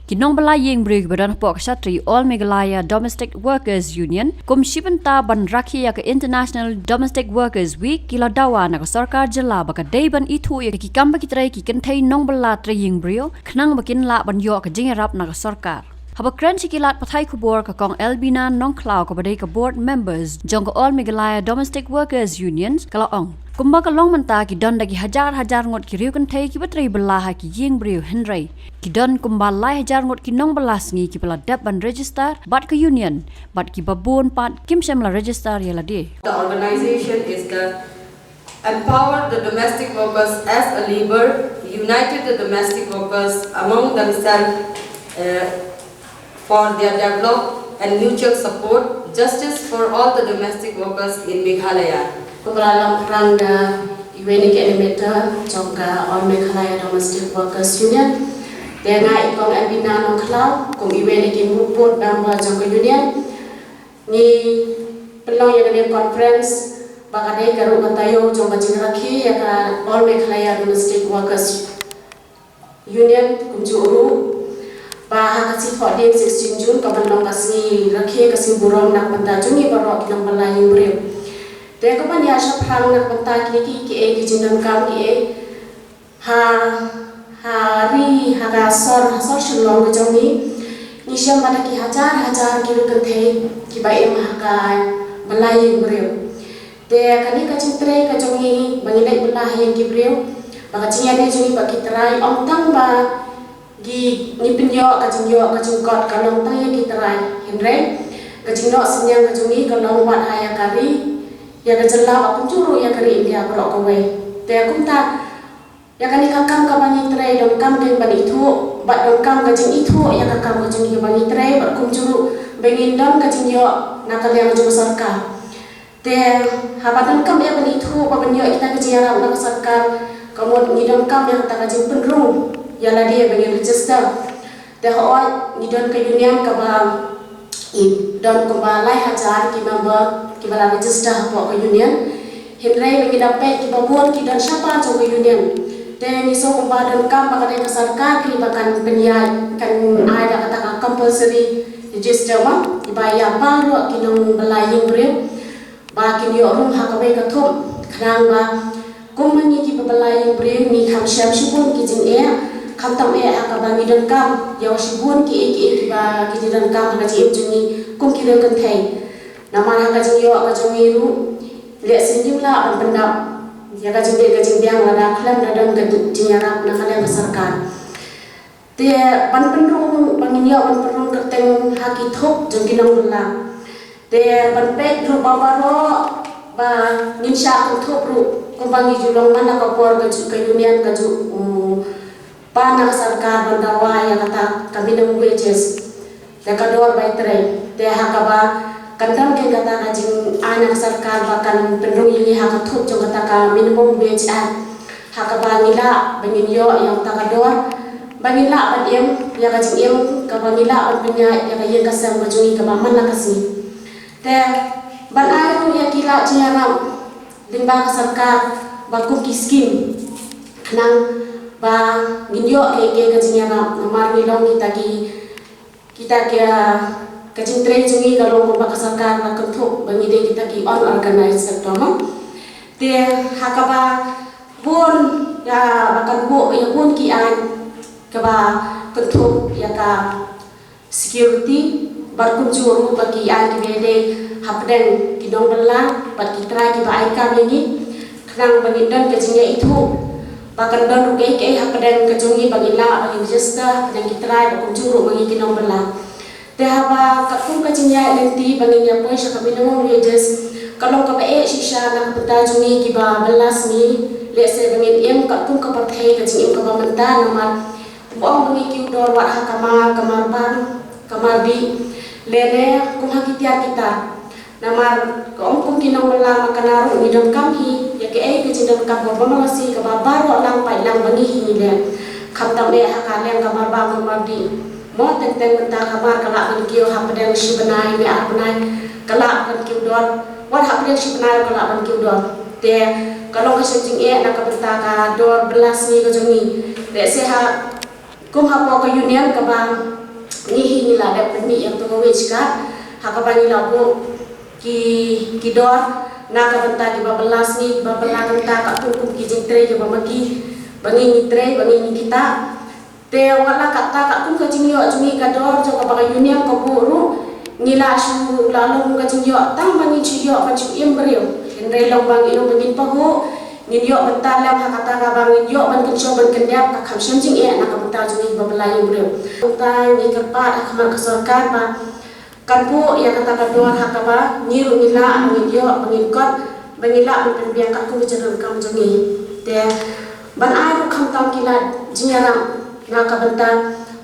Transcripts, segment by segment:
Kinong Balaying Brig Badan Pok Shatri All Meghalaya Domestic Workers Union Kumshibanta Ban Rakhiya ke International Domestic Workers Week kila dawa na sarkar jala baka dayban itu ya ki kamba kitrai ki kentai nong bala traying brio khnang bakin la ban yo ka jingarap na sarkar haba kran sikilat pathai kubor ka kong Elbina nong klaw ka badai ka board members jong ka All Meghalaya Domestic Workers Unions kala ong kumba ka long manta ki don dagi hajar ngot ki riu kan thai ki batrai balaha ki ying brio henry ki don kumba lai hajar ngot ki nong balas ngi ki bala dap ban register bat ka union bat ki babun pat kim semla register yala de. The organization is the empower the domestic workers as a labor, united the domestic workers among themselves for their development and mutual support, justice for all the domestic workers in Meghalaya. Kumbalang perang Iwenik Animator Jongka All Meghalaya Domestic Workers Union. Dia ngai kong Elbina nong Klau kong Iwenik Imuput Bamba Jongka Union. Ni pelong yang ada conference bakadai karu katayo Jongka Jingraki yaka All Meghalaya Domestic Workers Union kumjuru. Bah kasih hotdate 16 Jun kapan kasih rakhi kasih burong nak pentajungi barok kinong Balaying Brig. Dia kapan dia asal perang nak pentaj ki ki jinam kam ki hari hasor shulong ke jongi ni siam pada ki hajar kilo kentai ki bai mahkai Balaying Brig. Dia kani kacing tray ke jongi bangilai Balaying Brig bakacinya dia jongi baki tray om tang ba gi ni penyo kacing kot kalong tang ya ki tray henry kacing no senyang ke jongi kalong wat haya kari ya kejela aku curu ya kari India berok kowe te aku tak ya kan ikakam ka bani tray dong kam den bani itu bat dong kam kajing itu ya kakam kajing ki bani tray bat kum curu bengin dong kajing yo nakal yang juru sarkar te habatan kam ya bani itu ba bani yo kita kajing ya nak sarkar kamu ni dong kam yang tak kajing penrung ya la dia bengin register te hoy ni dong ke union ka ba don kumbalai hajar ki member ki bala register po ke union hindrai bagi dapat ki babon ki dan siapa jo ke union te ni so kumba don kam bakadai ke sarkar ki bakan penyai kan ada kata compulsory register ma ibaya baru ki nong Balaying Brig ba ki yo rum ha ka be ka thum khrang ba kumani ki Balaying Brig ni kham sham shubun ki jing e kham tam e ha ka ba ni don kam yaw shubun ki ba ki don kam ha ji jungi kum ki kan thai nama ha ka jing yo ka jungi ru le sinjim la an pendap ya ka jing biang la da khlam da dang ka jinyarap na kala ka sarkar te ban penrung bangin yo ban penrung kerteng ha ki thok jong ki nong la te ban pek ru babaro ba nin sha ku thok ru ko bangi julong mana ka por ka union ka ju pana sarkar ban dawa ya kata kami nang wages te ka dor bai trai te ha ka ba kandam ke kata kajing anak sarkar bahkan penrung ini hak thuk jong kata ka minimum wage act hak ba ngila bangin yo yang takador bangila ban em ya kajing em ka bangila ban punya ya ka yen kasam ka jungi ka man la kasi te ban ayo ya kila ciaram limba ka sarkar ba ku ki scheme nang ba nginyo ke kajing ya mar ni long kita ke kajing tray jungi kalau mau pakai sarkar nak kentuk bagi dia kita ki unorganized sector ma te hakaba bon ya bahkan bo ya bon ki an kaba kentuk ya ka security barkum juru bagi an ki bede hapden ki dong belang bagi try ki ba ka ini kerang bagi dan kajingnya itu bahkan don rukai ke hapden kajungi bagi la bagi register dan ki try barkum juru bagi ki dong belang Tehaba kakum kacinya nanti banginya pun syakap minimum wages kalau kau sisa nak bertajungi kiba belas ni lese bangin em kakum kapartai kacing em kaba menta nama buang bangi kiu dor wah kamar ban kamar bi lele kum hakitia kita nama kum kinong belang makanaru ni dom kamhi ya ke kacing dom kam berbalasi kaba baru lang pai lang bangi ni le kam tam hakaleng kamar ban kamar bi mau tentang mentah kamar kalak kiu hapden si benai ni benai kalak kiu dor wat hapden si benai kalak kiu dor te kalau kesencing nak kabenta ka dor belas ni ko jongi te seha kum hapo ko union ka bang ni la da peni yang to wage ka hakabani la bo ki dor na ka benta ki babelas ni babela benta ka tukum ki jingtre ki bamaki bangi ni tre bangi ni kita te wala kata ka kum ka jingyo jumi ka dor jo ka ba union ko buru ni la su la long ka jingyo tang bangi chiyo ka chu im brio henre long bangi long bangi pa ho ni yo benta lam hakata ka bangi yo ban kin cho ban kin ya ka kham shem jing e na ka benta jumi babela im brio ta ni ka pa kham ka sarkar ba kan po yang kata kedua hakaba niru mila angin kot bangila penbiang kat ku jaran kam jengi te ban aru kham tam kilat jinyaram na ka benta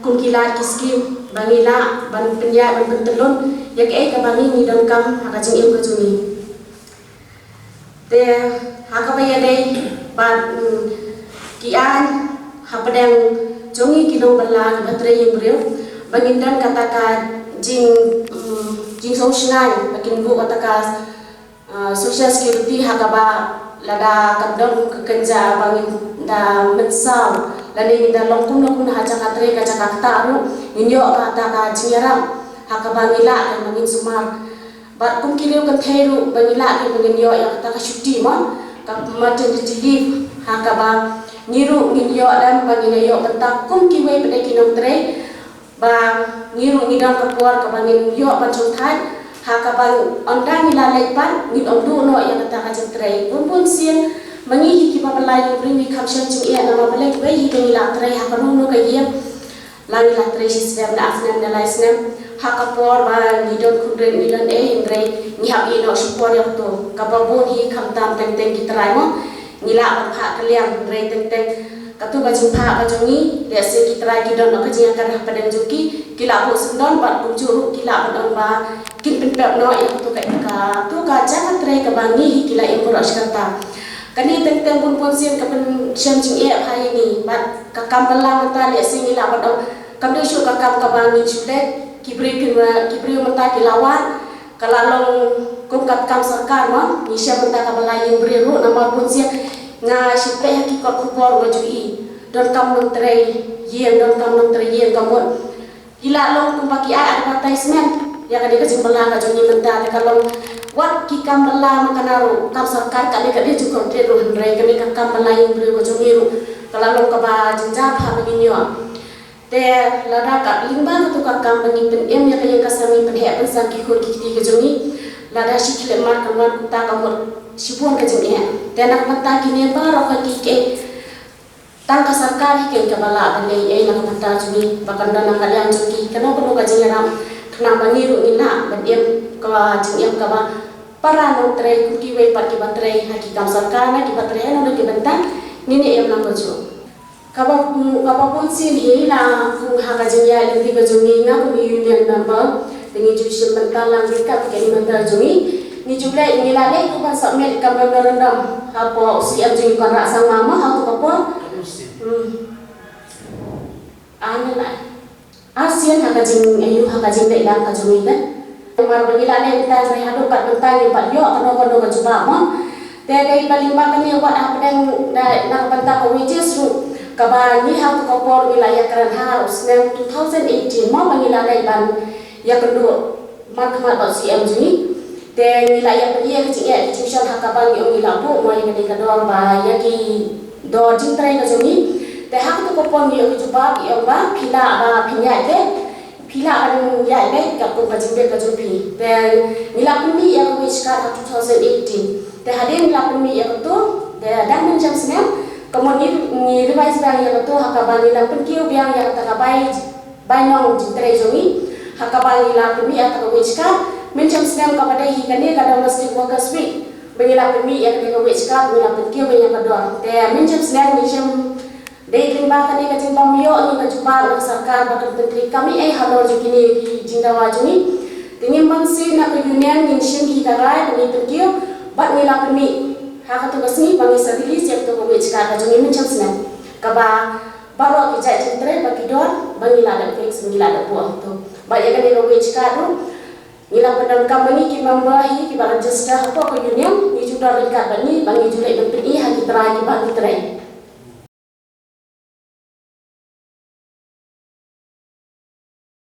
kum kilat kiskim bangila ban penja ban pentelun ya ke ka bangi ni dan kam haka jing im ka jungi te hakaba ya dei ban kian hapadang jungi kilo bala batre yang beriu bangin dan katakan jing sosial makin bu katakan social security hakaba lada kadang kekenja bangin da mensal lani da longkun haja katre kaja kaktaru ninyo kata ka jinyaram hakaba ngila kan bangin sumar bat kum kiliu kan theru bangila kan bangin yo yang kata ka syuti ma ka maternity leave hakaba niru ninyo dan bangin yo bentak kum kiwe pada kinong tre ba ngiru ngidang keluar ke bangin yo pancung thai hakabang ondang ila lepan ngid ondu no yang kata kajeng trai pun sien mangi ki papalai primi kapshan jing ia nama balek bai hi ila trai hakanu no kayem lani la trai sistem da afnan da laisnem hakapor ba ngidon kudren ngidon hindre ni habi no support yang to kababun hi khamtam teng teng ki trai mo ngila ban pha kaliang rei teng teng katu bajing pha bajongi lese ki trai ki don no kajing akan padang juki kila bu sendon bat bujuru kila ban ba kin pinpep no yang tu ka jangan trai ka bangi kila imporos kata kani teng teng pun sien ka pen shem jing e phai ni bat ka kam bala mata lese ngila ban kam de shu ka kam ka bangi chule kibri mata kilawan kalalong kum kat kam sarkar ma ni shem mata ka bala yang breru nama pun sien nga sipe hakikot kupor ngajui don kam non trai yen don kam non trai yen kamon hila long kumpaki advertisement ya kade ka jimbala ka joni menta kalau wat ki kam bala makanaru kam sarkar kade kade juga tre ro hendrai kade ka kam bala yang beri ko joni ru kalau ka ba jinja pha begini yo te lada ka limba tu ka kam bangi pen em ya kaya ka sami pen he pen sang ki khur ki ti ka joni lada shikhle mar kamar kuta kamor sipun ka joni tenak mata kini baru kaki ke tangka sarkar ke bala bale ai nak mata juni bakanda nak kalian juki kena perlu kaji ram kena bangiru ina bandem ka jeng ka ba para no tre kuki we pat ki batre haki kam sarkar na ki batre no ki benta nini em nak baju kaba pun sin hi na kung ha ka jeng ya lendi ka juni nga ku union member dengan juice benta lang ka ke member juni ni juga ini lagi tu kan submit kamera rendam apa si anjing kan rak sang mama aku apa ane lah asian hak jing ayu hak jing dek lam ka jumi kan mar bagi lane kita rehadu kat bentang ni pat yo kono ka cuba mo te dai palimba kan ni wat apa dan nak bentang ko wages ru ka ba ni hak ko por wilayah Kran House dan 2018 mo bagi lane ban ya kedua mar kemat ba si anjing dan wilayah dia kecil ya kecil hakabang yang wilayah mai ke kedua ba ya ki do jintrai ka jumi te hak tu kopon dia ke jubab yang ba pila ba pinya ke pila an ya le ka ko ka jimbe ka jumpi dan wilayah ni yang which ka 2018 te hadin wilayah ni yang tu dan menjam senem kemudian ni revise bang yang tu hakabang wilayah penkiu biang yang tak baik nong jintrai jumi hakabang wilayah ni atau which ka mencam sedang kepada hikani kada domestic workers week bengila pemi yang dengan wage card bengila penkiu bengila kedua te mencam sedang mencam dei limba kani ka jimbam yo ni ka jubal sarkar bakal menteri kami halor jukini jindawa juni tingin mansi na ke union nin shim hi karai bengila penkiu bat bengila pemi hak tu kasni bangi sabili siap tu wage card ka juni mencam sedang kaba baru kita jentre bagi dor bengila dan fix bengila ada buah tu banyak kani ka wage card tu Ila pendam kami ki membahi ki register apa ke union ni juga dekat bani bangi julai beni haki terai ki bagi terai